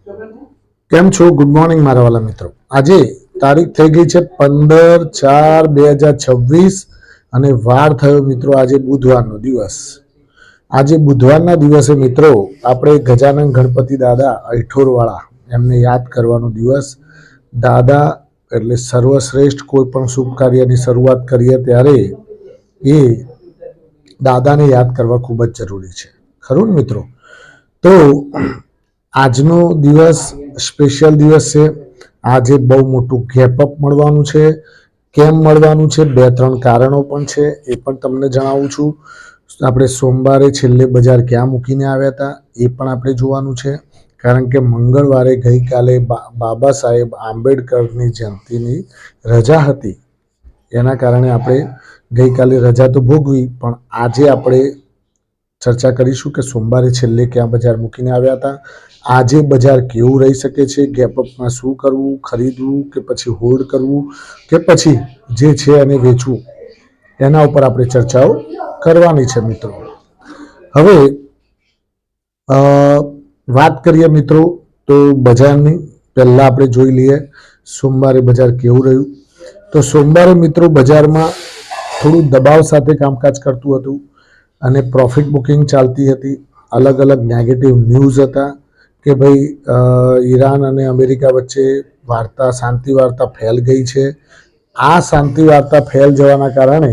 કેમ છો? Good morning મારા વાલા મિત્રો. આજે તારીખ થઈ ગઈ છે 15/4/2026 અને વાર થયો મિત્રો આજે બુધવારનો દિવસ. આજે બુધવારના દિવસે મિત્રો આપણે ગજાનન ગણપતિ દાદા અઠોરવાળા એમને યાદ કરવાનો દિવસ. દાદા એટલે સર્વશ્રેષ્ઠ કોઈ પણ શુભ કાર્યની શરૂઆત કરીએ ત્યારે એ દાદાને યાદ કરવા ખૂબ જ જરૂરી છે, ખરું ને મિત્રો? તો આજનો દિવસ સ્પેશિયલ દિવસ છે. આજે બહુ મોટું ગેપઅપ મળવાનું છે. કેમ મળવાનું છે? 2-3 કારણો પણ છે, એ પણ તમને જણાવું છું. આપણે સોમવારે છેલ્લે બજાર ક્યાં મૂકીને આવ્યા હતા એ પણ આપણે જોવાનું છે. કારણ કે મંગળવારે ગઈકાલે બાબા સાહેબ આંબેડકરની જયંતિની રજા હતી. એના કારણે આપણે ગઈકાલે રજા તો ભોગવી, પણ આજે આપણે ચર્ચા કરીશું કે સોમવારે છેલ્લે ક્યાં બજાર મૂકીને આવ્યા હતા, આજે બજાર કેવું રહી શકે છે, ગેપઅપમાં શું કરવું, ખરીદવું કે પછી હોલ્ડ કરવું કે પછી જે છે એને વેચવું, એના ઉપર આપણે ચર્ચાઓ કરવાની છે મિત્રો. હવે વાત કરીએ મિત્રો તો બજારની. પહેલાં આપણે જોઈ લઈએ સોમવારે બજાર કેવું રહ્યું. તો સોમવારે મિત્રો બજારમાં થોડું દબાવ સાથે કામકાજ કરતું હતું અને પ્રોફિટ બુકિંગ ચાલતી હતી. અલગ અલગ નેગેટિવ ન્યૂઝ હતા કે ભાઈ ઈરાન અને અમેરિકા વચ્ચે વાર્તા શાંતિ વાર્તા ફેલ ગઈ છે. આ શાંતિ વાર્તા ફેલ જવાના કારણે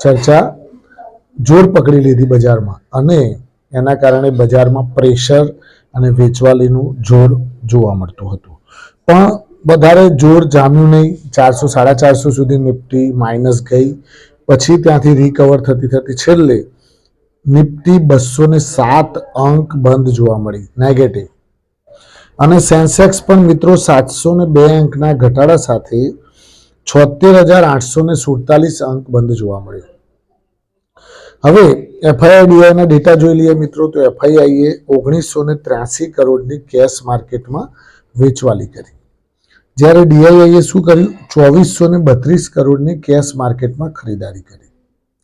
ચર્ચા જોર પકડી લીધી બજારમાં અને એના કારણે બજારમાં પ્રેશર અને વેચવાલીનું જોર જોવા મળતું હતું. પણ વધારે જોર જામ્યું નહીં. 400-450 સુધી નિફ્ટી માઇનસ ગઈ, પછી ત્યાંથી રિકવર થતી થતી છેલ્લે નિફ્ટી 207 અંક બંધ જોવા મળી નેગેટિવ, અને સેન્સેક્સ પણ મિત્રો 702 અંકના ઘટાડા સાથે 76,847 અંક બંધ જોવા મળ્યો. હવે એફઆઈઆઈડીઆઈના ડેટા જોઈ લઈએ મિત્રો. તો એફઆઈઆઈએ 1983 કરોડની કેશ માર્કેટમાં વેચવાલી કરી, જ્યારે ડીઆઈઆઈએ શું કર્યું? 2432 કરોડની કેશ માર્કેટમાં ખરીદારી કરી,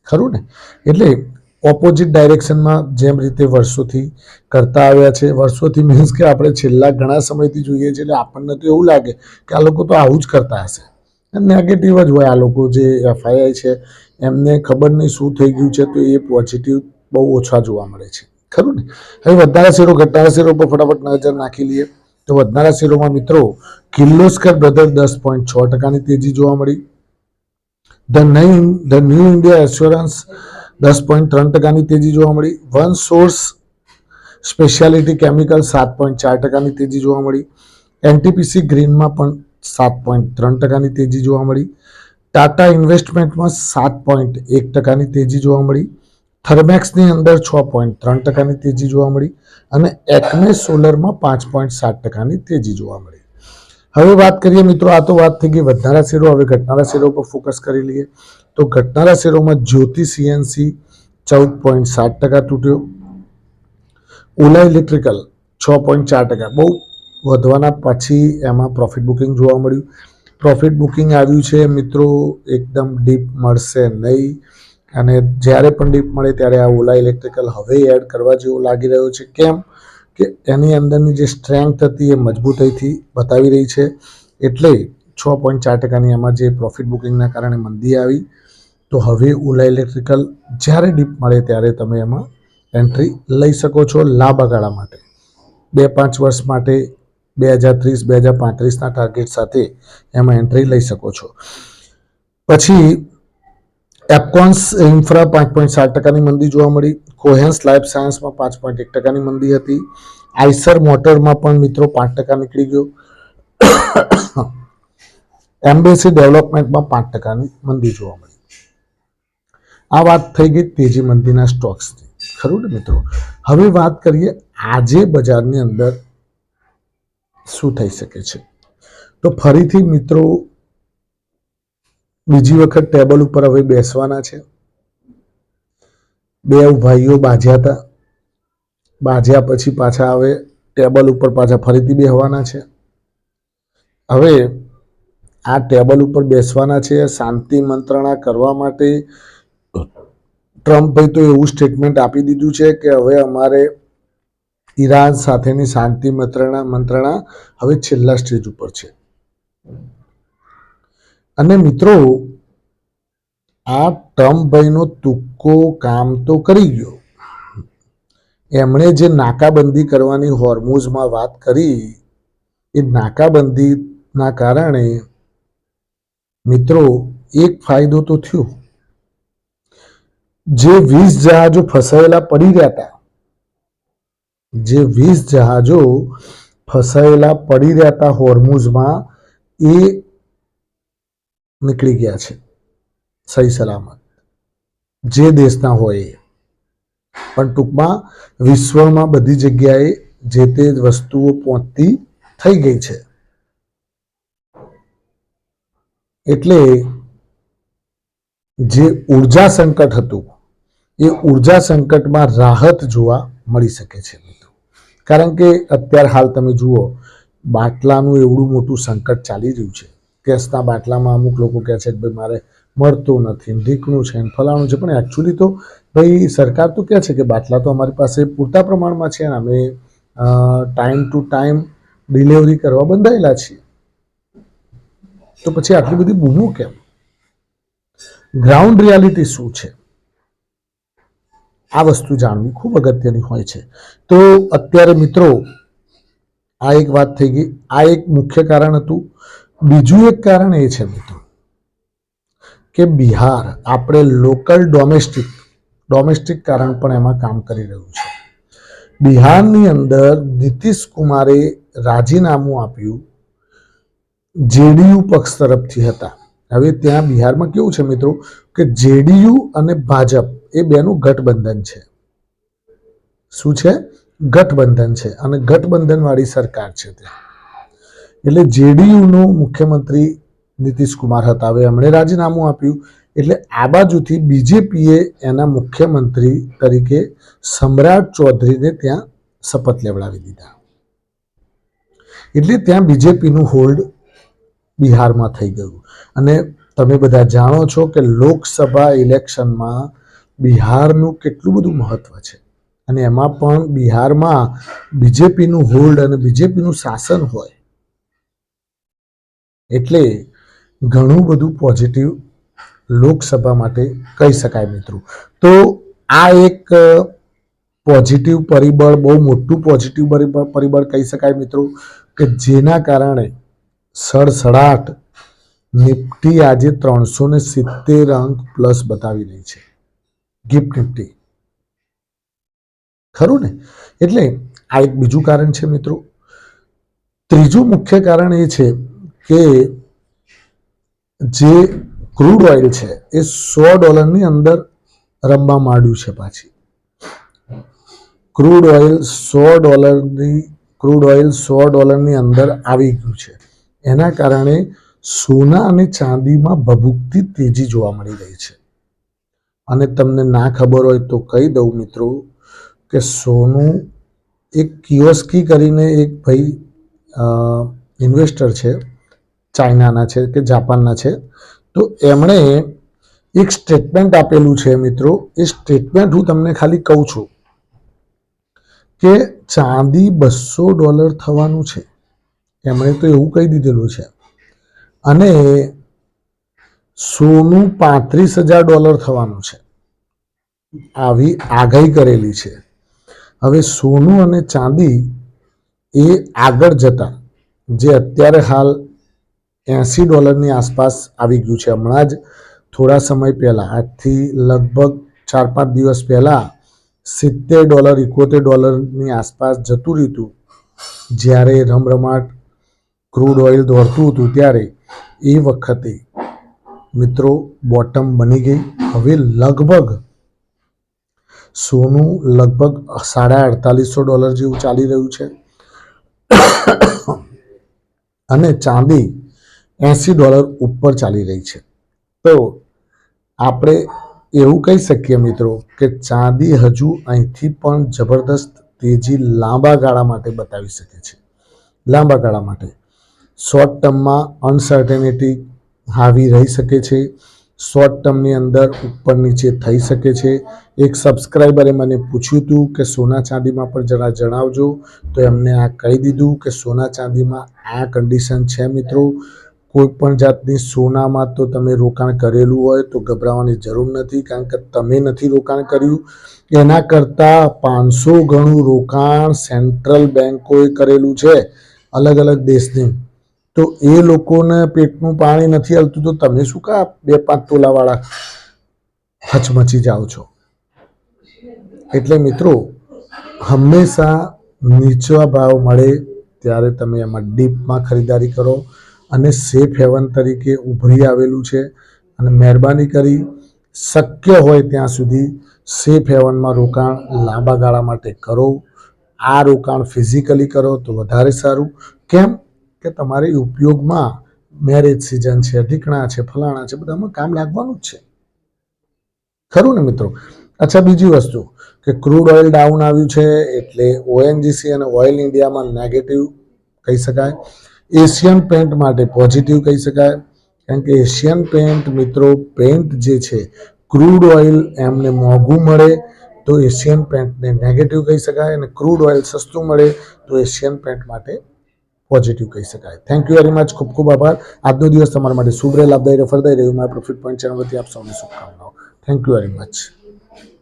ખરું ને? એટલે ઓપોઝિટ ડાયરેક્શનમાં જેમ રીતે વર્ષોથી કરતા આવ્યા છે. વર્ષોથી મીન્સ કે આપણે છેલ્લા ઘણા સમયથી જોઈએ છીએ, એટલે આપણને તો એવું લાગે કે આ લોકો તો આવું જ કરતા હશે. નેગેટિવ જ હોય આ લોકો. જે એફઆઈઆઈ છે એમને ખબર નહીં શું થઈ ગયું છે, તો એ પોઝિટિવ બહુ ઓછા જોવા મળે છે, ખરું ને? હવે વધનારા શેરો ઘટનારા શેરો પર ફટાફટ નજર નાખી લઈએ. તો વધનારા શેરોમાં મિત્રો કિર્લોસ્કર બ્રધર 10.6% તેજી જોવા મળી. ધ ન્યૂ ઇન્ડિયા એસ્યોરન્સ 10.3% તેજી જોવા મળી. વન સોર્સ સ્પેશિયાલિટી કેમિકલ 7.4% તેજી જોવા મળી. એનટીપીસી ગ્રીનમાં પણ 7.3% તેજી જોવા મળી. ટાટા ઇન્વેસ્ટમેન્ટમાં 7.1% તેજી જોવા મળી. થર્મેક્સની અંદર 6.3% તેજી જોવા મળી અને એકમે સોલરમાં 5.7% તેજી જોવા મળી. હવે વાત કરીએ મિત્રો, આ તો વાત થઈ ગઈ વધનારા શેરો. હવે ઘટનારા શેરો પર ફોકસ કરી લઈએ. તો ઘટનારા શેરોમાં જ્યોતિ સીએનસી 14.7% તૂટ્યો. ઓલા ઇલેક્ટ્રિકલ 6.4%, બહુ વધવાના પછી એમાં પ્રોફિટ બુકિંગ જોવા મળ્યું. પ્રોફિટ બુકિંગ આવ્યું છે મિત્રો, એકદમ ડીપ મળશે નહીં, અને જ્યારે પણ ડીપ મળે ત્યારે આ ઓલા ઇલેક્ટ્રિકલ હવે એડ કરવા જેવો લાગી રહ્યો છે. કેમ કે એની અંદરની જે સ્ટ્રેન્થ હતી એ મજબૂતાઈથી બતાવી રહી છે. એટલે 6.4%ની એમાં જે પ્રોફિટ બુકિંગના કારણે મંદી આવી. તો હવે ઓલા ઇલેક્ટ્રિકલ જ્યારે ડીપ મળે ત્યારે તમે એમાં એન્ટ્રી લઈ શકો છો લાંબા ગાળા માટે. 2-5 વર્ષ માટે 2030-2035ના ટાર્ગેટ સાથે એમાં એન્ટ્રી લઈ શકો છો. પછી એપકોન્સ ઇન્ફ્રા 5.7%ની મંદી જોવા મળી. કોહેન્સ લાઈફ સાયન્સમાં 5.1%ની મંદી હતી. આઈસર મોટરમાં પણ મિત્રો 5% નીકળી ગયો. એમ્બેસી ડેવલપમેન્ટમાં 5%ની મંદી જોવા મળી. આ વાત થઈ ગઈ તેજી મંદીના સ્ટોક્સની, ખરું ને મિત્રો? હવે વાત કરીએ આજે બજારની અંદર શું થઈ શકે છે. તો ફરીથી મિત્રો બીજી વખત ટેબલ ઉપર હવે બેસવાના છે. બે ભાઈઓ બાજ્યા હતા, બાજ્યા પછી પાછા હવે ટેબલ ઉપર પાછા ફરીથી બેસવાના છે. હવે આ ટેબલ ઉપર બેસવાના છે. શાંતિ મંત્રણા કરવા માટે ટ્રમ્પભાઈ તો એવું સ્ટેટમેન્ટ આપી દીધું છે કે હવે અમારે ઈરાન સાથેની શાંતિ મંત્રણા હવે છેલ્લા સ્ટેજ ઉપર છે. અને મિત્રો આ ટ્રમ્પભાઈનો તુક્કો કામ તો કરી ગયો. એમણે જે નાકાબંધી કરવાની હોર્મુઝમાં વાત કરી, એ નાકાબંધીના કારણે મિત્રો એક ફાયદો તો થયો. જે 20 જહાજો ફસાયેલા પડી રહ્યા હતા, જે 20 જહાજો ફસાયેલા પડી રહ્યા હતા હોર્મુઝમાં, એ નીકળી ગયા છે સહી સલામત, જે દેશના હોય એ. પણ ટૂંકમાં વિશ્વમાં બધી જગ્યાએ જે તે વસ્તુઓ પહોંચતી થઈ ગઈ છે. એટલે જે ઉર્જા સંકટ હતું, એ ઉર્જા સંકટમાં રાહત જોવા મળી શકે છે મિત્રો. કારણ કે અત્યારે હાલ તમે જુઓ, બાટલાનું એવડું મોટું સંકટ ચાલી રહ્યું છે. ગેસના બાટલામાં અમુક લોકો કહે છે કે ભાઈ મારે મળતું નથી, ઢીકણું છે, ફલાણું છે. પણ એકચ્યુઅલી તો ભાઈ સરકાર તો કહે છે કે બાટલા તો અમારી પાસે પૂરતા પ્રમાણમાં છે, અને અમે ટાઈમ ટુ ટાઈમ ડિલિવરી કરવા બંધાયેલા છીએ. તો પછી આટલી બધી બૂમો કેમ? ગ્રાઉન્ડ રિયાલિટી શું છે, આ વસ્તુ જાણવી ખૂબ અગત્યની હોય છે. તો અત્યારે મિત્રો આ એક વાત થઈ ગઈ, આ એક મુખ્ય કારણ હતું. બીજું એક કારણ એ છે મિત્રો કે બિહાર આપણે લોકલ ડોમેસ્ટિક કારણ પણ એમાં કામ કરી રહ્યું છે. બિહારની અંદર નીતિશ કુમારે રાજીનામું આપ્યું, જેડીયુ પક્ષ તરફથી હતા. હવે ત્યાં બિહારમાં કેવું છે મિત્રો કે જેડીયુ અને ભાજપ એ બેનું ગઠબંધન છે. શું છે? ગઠબંધન છે, અને ગઠબંધન વાળી સરકાર છે ત્યાં. એટલે જેડીયુનો મુખ્યમંત્રી નીતિશ કુમાર હતા. હવે એમણે રાજીનામું આપ્યું, એટલે આ બાજુથી બીજેપીએ એના મુખ્યમંત્રી તરીકે સમ્રાટ ચૌધરીને ત્યાં શપથ લેવડાવી દીધા. એટલે ત્યાં બીજેપીનું હોલ્ડ બિહારમાં થઈ ગયું. અને તમે બધા જાણો છો કે લોકસભા ઇલેક્શનમાં બિહારનું કેટલું બધું મહત્વ છે, અને એમાં પણ બિહારમાં બીજેપીનું હોલ્ડ અને બીજેપીનું શાસન હોય, એટલે ઘણું બધું પોઝિટિવ લોકસભા માટે કહી શકાય મિત્રો. તો આ એક પોઝિટિવ પરિબળ, બહુ મોટું પોઝિટિવ પરિબળ કહી શકાય મિત્રો, કે જેના કારણે સડસડાટ નિફ્ટી આજે 370 અંક પ્લસ બતાવી રહી છે. ગિફ્ટ નિફ્ટી, ખરું ને? એટલે આ એક બીજું કારણ છે મિત્રો. ત્રીજું મુખ્ય કારણ એ છે કે જે ક્રૂડ ઓઇલ છે એ $100 અંદર રમવા માંડ્યું છે. પાછી ક્રૂડ ઓઇલ $100 અંદર આવી ગયું છે. એના કારણે સોના અને ચાંદીમાં ભભૂકતી તેજી જોવા મળી રહી છે. અને તમને ના ખબર હોય તો કહી દઉં મિત્રો કે સોનું, એક કિયોસ્કી કરીને એક ભાઈ ઇન્વેસ્ટર છે, ચાઇનાના છે કે જાપાનના છે, તો એમણે એક સ્ટેટમેન્ટ આપેલું છે મિત્રો. એ સ્ટેટમેન્ટ હું તમને ખાલી કહું છું કે ચાંદી $200 થવાનું છે. એમણે તો એવું કહી દીધેલું છે. અને સોનું $35,000 થવાનું છે, આવી આગાહી કરેલી છે. હવે સોનું અને ચાંદી એ આગળ જતા, જે અત્યારે હાલ $80 આસપાસ આવી ગયું છે. હમણાં જ થોડા સમય પહેલાં, આજથી લગભગ 4-5 દિવસ પહેલાં $70, $71 આસપાસ જતું રહ્યું હતું. જ્યારે રમરમાટ ક્રૂડ ઓઇલ દોડતું હતું, ત્યારે એ વખતે મિત્રો બોટમ બની ગઈ. હવે લગભગ સોનું લગભગ $4800 જેવું ચાલી રહ્યું છે, અને ચાંદી $80 ઉપર ચાલી રહી છે. તો આપણે એવું કહી શકીએ મિત્રો કે ચાંદી હજુ અહીંથી પણ જબરદસ્ત તેજી લાંબા ગાળા માટે બતાવી શકે છે. લાંબા ગાળા માટે શોર્ટ ટર્મમાં અનસર્ટેનિટી હાવી રહી શકે છે. શોર્ટ ટર્મની અંદર ઉપર નીચે થઈ શકે છે. એક સબસ્ક્રાઈબરે મને પૂછ્યું હતું કે સોના ચાંદીમાં પણ જરા જણાવજો, તો એમને આ કહી દીધું કે સોના ચાંદીમાં આ કન્ડિશન છે મિત્રો. કોઈ પણ જાતની સોનામાં તો તમે રોકાણ કરેલું હોય તો ગભરાવાની જરૂર નથી, કારણ કે તમે નથી રોકાણ કર્યું. એના કરતાં 500 ગણું રોકાણ સેન્ટ્રલ બેન્કોએ કરેલું છે અલગ અલગ દેશની. તો એ લોકોને પેટનું પાણી નથી હલતું, તો તમે શું કા 2-5 તોલાવાળા હચમચી જાઓ છો? એટલે મિત્રો, હંમેશા નીચા ભાવ મળે ત્યારે તમે એમાં ડીપમાં ખરીદારી કરો, અને સેફ હેવન તરીકે ઉભરી આવેલું છે. અને મહેરબાની કરી શક્ય હોય ત્યાં સુધી સેફ હેવનમાં રોકાણ લાંબા ગાળા માટે કરો. આ રોકાણ ફિઝિકલી કરો તો વધારે સારું. કેમ કે તમારે ઉપયોગમાં મેરેજ સિઝન છે, ઢીકણા છે, ફલાણા છે, બધામાં કામ લાગવાનું જ છે, ખરું ને મિત્રો? અચ્છા, બીજી વસ્તુ કે ક્રૂડ ઓઇલ ડાઉન આવ્યું છે એટલે ઓએનજીસી અને ઓઇલ ઇન્ડિયામાં નેગેટિવ કહી શકાય. એશિયન પેન્ટ માટે પોઝિટિવ કહી શકાય, કારણ કે એશિયન પેન્ટ મિત્રો, પેન્ટ જે છે ક્રૂડ ઓઇલ એમને મોંઘું મળે તો એશિયન પેન્ટને નેગેટિવ કહી શકાય, અને ક્રૂડ ઓઇલ સસ્તું મળે તો એશિયન પેન્ટ માટે પોઝિટિવ કહી શકાય. Thank you very much. ખૂબ ખૂબ આભાર. આજનો દિવસ તમારા માટે શુભ રહે, લાભદાયી રહે, ફળદાયી રહ્યું. મારા પ્રોફિટ પોઈન્ટ ચેનલ વતી આપ સૌને શુભકામનાઓ. Thank you very much.